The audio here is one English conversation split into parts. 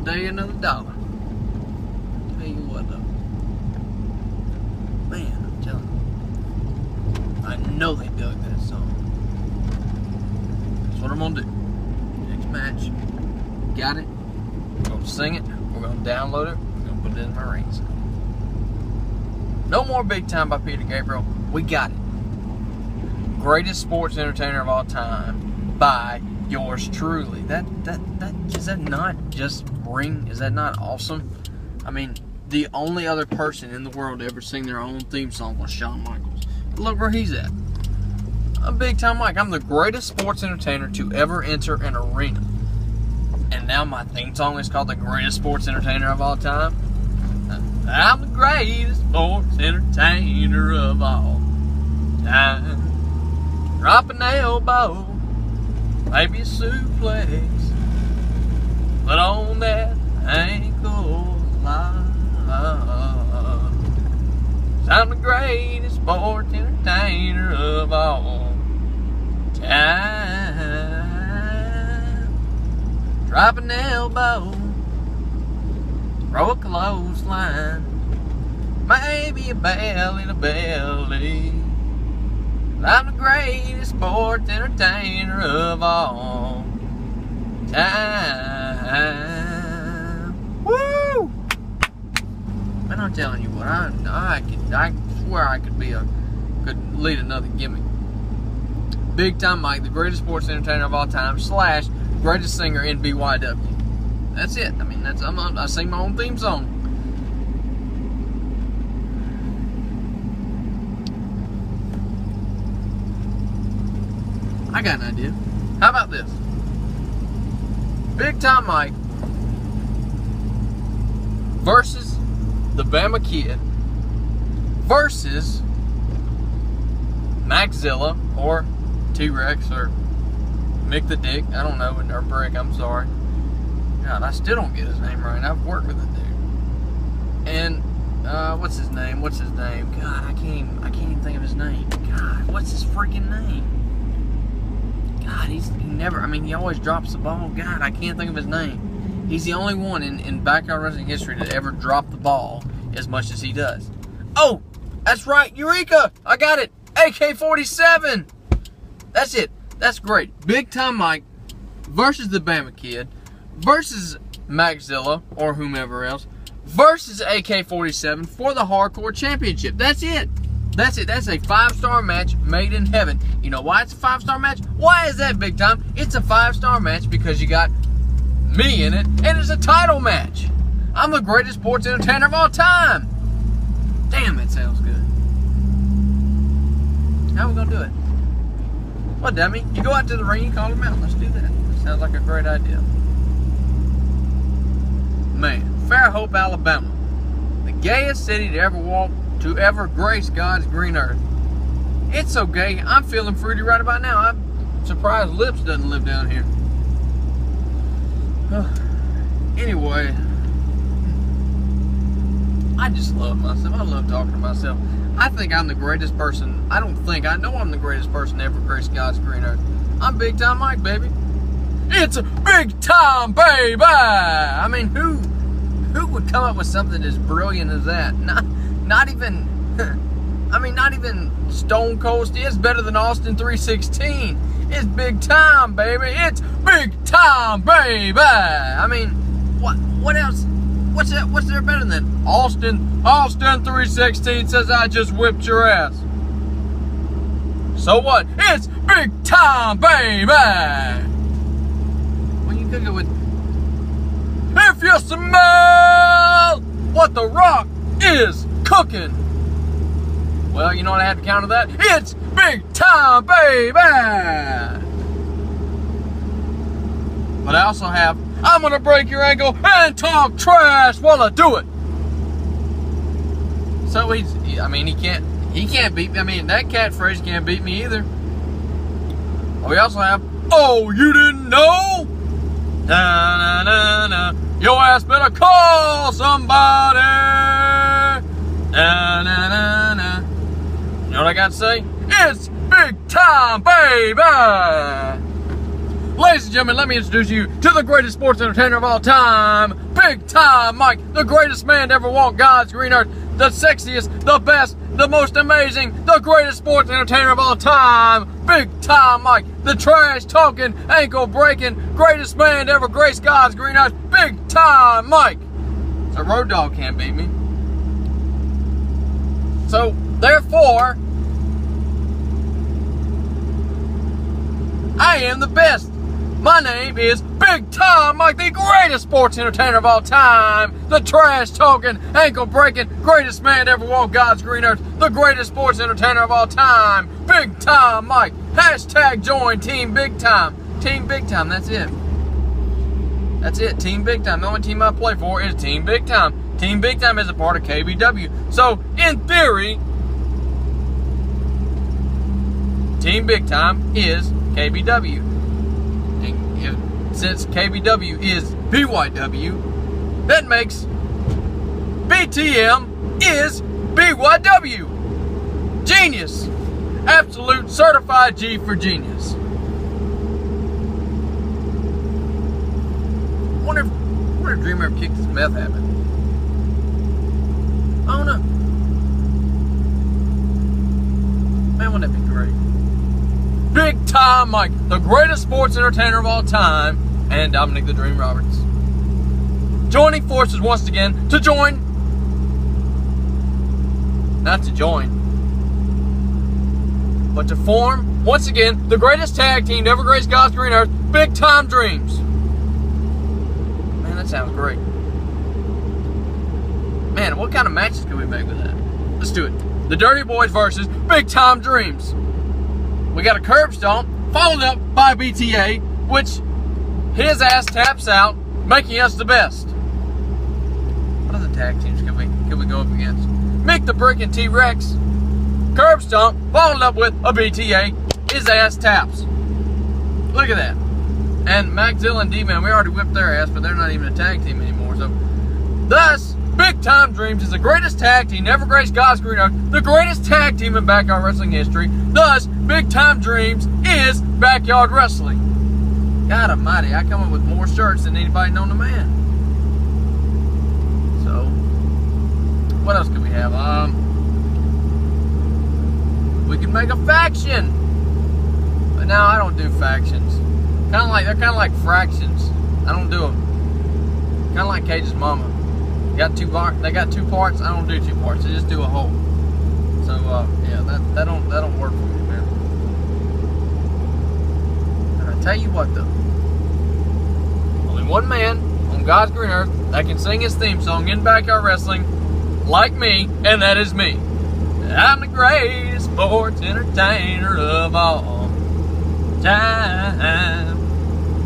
day, another dollar. Tell you what, though. Man, I'm telling you. I know they dug that song. That's what I'm gonna do. Next match. Got it. We're gonna sing it. We're gonna download it. We're gonna put it in my rings. No more Big Time by Peter Gabriel. We got it. Greatest sports entertainer of all time by yours truly. That is that not just ring? Is that not awesome? I mean, the only other person in the world to ever sing their own theme song was Shawn Michaels. Look where he's at. I'm Big Time Mike. I'm the greatest sports entertainer to ever enter an arena. And now my theme song is called the greatest sports entertainer of all time. I'm the greatest sports entertainer of all time. Drop an elbow, maybe a suplex, but on that ankle lock. I'm the greatest sports entertainer of all time. Drop an elbow, throw a clothesline, maybe a belly to belly. I'm the greatest sports entertainer of all time. Woo! Man, I'm telling you what, I swear I could lead another gimmick. Big Time Mike, the greatest sports entertainer of all time, / greatest singer in BYW. That's it. I mean, I sing my own theme song. I got an idea. How about this? Big Time Mike versus the Bama Kid versus Maxzilla or T-Rex or Mick the Dick. I don't know, or Brick, I'm sorry. God, I still don't get his name right. I've worked with the dude. And what's his name? God, I can't even think of his name. God, what's his freaking name? God, he always drops the ball. God, I can't think of his name. He's the only one in Backyard Wrestling history to ever drop the ball as much as he does. Oh, that's right, Eureka! I got it. AK-47. That's it. That's great. Big Time Mike versus the Bama Kid versus Maxzilla or whomever else versus AK-47 for the Hardcore Championship. That's it. That's it. That's a 5-star match made in heaven. You know why it's a 5-star match? Why is that, Big Time? It's a 5-star match because you got me in it, and it's a title match. I'm the greatest sports entertainer of all time. Damn, that sounds good. How are we going to do it? Well, dummy, you go out to the ring, you call him out. Let's do that. That sounds like a great idea. Man, Fairhope, Alabama. The gayest city to ever grace God's green earth. It's so gay, I'm feeling fruity right about now. I'm surprised Lips doesn't live down here. Anyway, I just love myself. I love talking to myself. I think I'm the greatest person. I know I'm the greatest person to ever grace God's green earth. I'm Big Time Mike, baby. It's a big time, baby. I mean, who would come up with something as brilliant as that? Not even Stone Cold. It's better than Austin 316. It's big time, baby. It's big time, baby. I mean, what else? What's there better than Austin 316 says I just whipped your ass. So what? It's big time, baby. When you cook it with, if you smell what the Rock is cooking. Well, you know what I had to counter that? It's big time, baby! But I also have, I'm gonna break your ankle and talk trash while I do it. So he can't beat me. I mean, that catchphrase can't beat me either. We also have, oh, you didn't know? Na na na na. Your ass better call somebody. Na na na na. You know what I got to say? It's big time, baby! Ladies and gentlemen, let me introduce you to the greatest sports entertainer of all time, Big Time Mike, the greatest man to ever walk God's green earth, the sexiest, the best, the most amazing, the greatest sports entertainer of all time, Big Time Mike, the trash-talking, ankle-breaking, greatest man to ever grace God's green earth, Big Time Mike. So Road Dogg can't beat me. So, therefore, I am the best. My name is Big Time Mike, the greatest sports entertainer of all time, the trash-talking, ankle-breaking, greatest man to ever walk God's green earth, the greatest sports entertainer of all time, Big Time Mike. Hashtag join Team Big Time. Team Big Time, that's it. That's it, Team Big Time. The only team I play for is Team Big Time. Team Big Time is a part of KBW. So, in theory, Team Big Time is KBW. And since KBW is BYW, that makes BTM is BYW. Genius. Absolute certified G for genius. I wonder if Dreamer ever kicked his meth habit. I don't know. Man, wouldn't that be great? Big Time Mike, the greatest sports entertainer of all time, and Dominic the Dream Roberts. Joining forces once again to join, not to join, but to form, once again, the greatest tag team to ever grace God's green earth, Big Time Dreams. Man, that sounds great. Man, what kind of matches can we make with that? Let's do it. The Dirty Boys versus Big Time Dreams. We got a curb stomp, followed up by BTA, which his ass taps out, making us the best. What other tag teams can we go up against? Mick the Brick and T-Rex. Curb stomp, followed up with a BTA, his ass taps. Look at that. And Maxzilla and D-Man, we already whipped their ass, but they're not even a tag team anymore. So, thus, Big Time Dreams is the greatest tag team to ever grace God's green earth, the greatest tag team in backyard wrestling history. Thus, Big Time Dreams is backyard wrestling. God almighty, I come up with more shirts than anybody known to man. So, what else could we have? We could make a faction. But now I don't do factions. They're kind of like fractions. I don't do them. Kind of like Cage's mama. They got two parts. I don't do two parts. I just do a whole. So yeah, that don't work for me, man. And I tell you what though, only one man on God's green earth that can sing his theme song in backyard wrestling like me, and that is me. I'm the greatest sports entertainer of all time.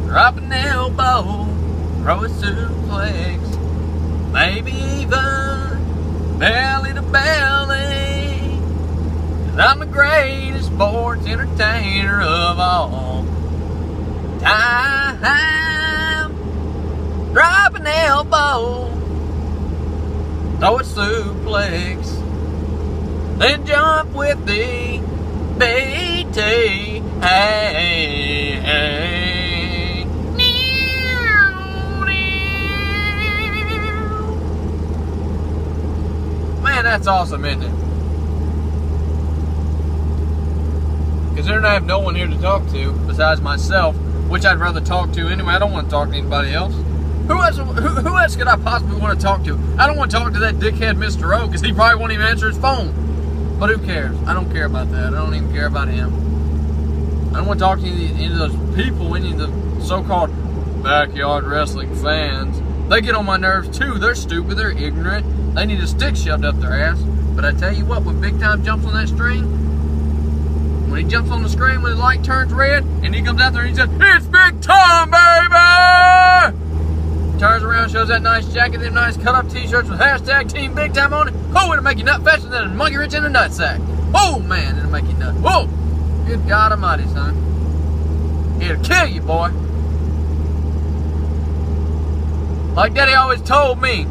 Drop an elbow, throw a suplex. Maybe even belly to belly. 'Cause I'm the greatest sports entertainer of all time. Drop an elbow, throw a suplex, then jump with the BT. Hey, hey. Man, that's awesome, isn't it? Considering I have no one here to talk to besides myself, which I'd rather talk to anyway. I don't want to talk to anybody else. Who else could I possibly want to talk to? I don't want to talk to that dickhead Mr. O, because he probably won't even answer his phone. But who cares? I don't care about that. I don't even care about him. I don't want to talk to any of those people, any of the so-called backyard wrestling fans. They get on my nerves too. They're stupid. They're ignorant. They need a stick shoved up their ass. But I tell you what, when Big Time jumps on that string, when he jumps on the screen, when his light turns red, and he comes out there and he says, "It's Big Time, baby!" Turns around, shows that nice jacket, them nice cut-up t-shirts with hashtag Team Big Time on it. Oh, it'll make you nut faster than a monkey wrench in a nutsack. Oh, man, it'll make you nut. Whoa! Good God almighty, son. It'll kill you, boy. Like Daddy always told me,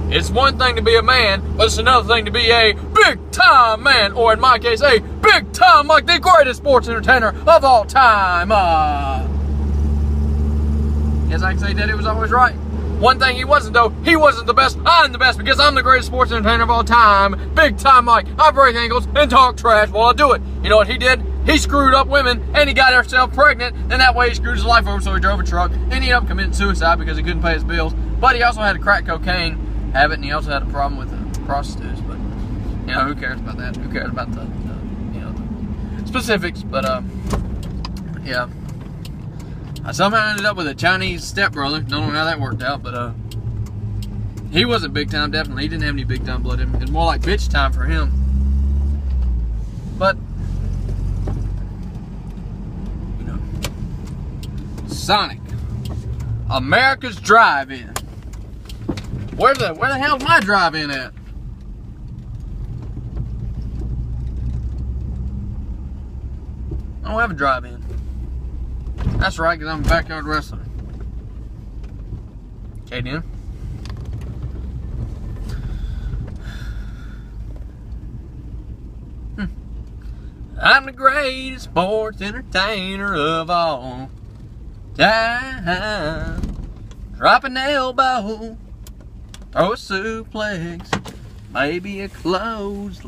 it's one thing to be a man, but it's another thing to be a big-time man, or in my case, a big-time, like the greatest sports entertainer of all time. I can say Daddy was always right. One thing he wasn't, though, he wasn't the best. I'm the best because I'm the greatest sports entertainer of all time. Big time Mike. I break ankles and talk trash while I do it. You know what he did? He screwed up women and he got himself pregnant, and that way he screwed his life over, so he drove a truck and he ended up committing suicide because he couldn't pay his bills. But he also had a crack cocaine habit, and he also had a problem with the prostitutes. But, you know, who cares about that? Who cares about the you know, the specifics? But, yeah. I somehow ended up with a Chinese stepbrother. Don't know how that worked out, but he wasn't big time, definitely. He didn't have any big time blood in him. It was more like bitch time for him. But, you know, Sonic, America's drive-in. Where the hell's my drive-in at? I don't have a drive-in. That's right, because I'm a backyard wrestler. Okay, then. I'm the greatest sports entertainer of all time. Drop an elbow, throw a suplex, maybe a clothesline.